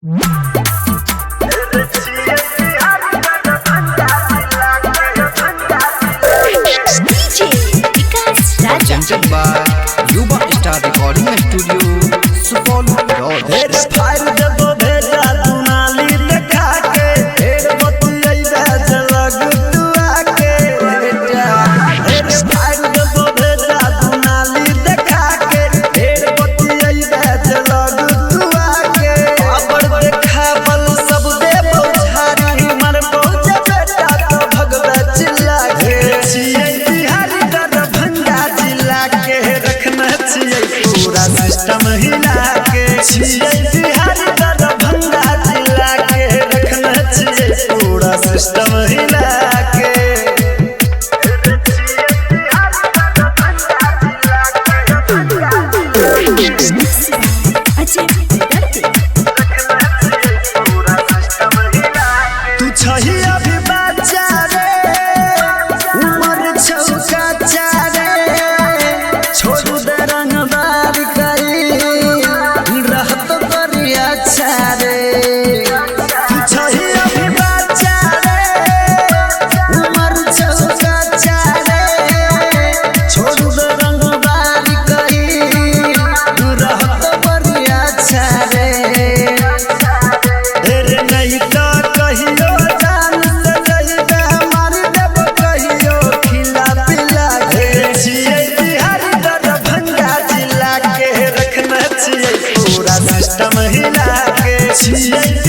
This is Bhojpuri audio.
Presented by Yuba Star Recording Studio, Supaul Road. पूरा सिस्टम हिला के बिहार दरभंगा जिला के रखना चाहिए पूरा सिस्टम हिला के। तू छही अभी बच्चा रे उमर छौका चारे छोड़ू दे रंगदार करी रहत करिया छारे। तू छही अभी बच्चा रे उमर छौका चारे छोड़ू दे रंगदार करी रहत करिया छारे। रे नहीं तो कहियो जान से जइबे मार देब कहियो खिला पिला के। बिहार दरभंगा जिला के रखना चाहिए पूरा सिस्टम हिला के।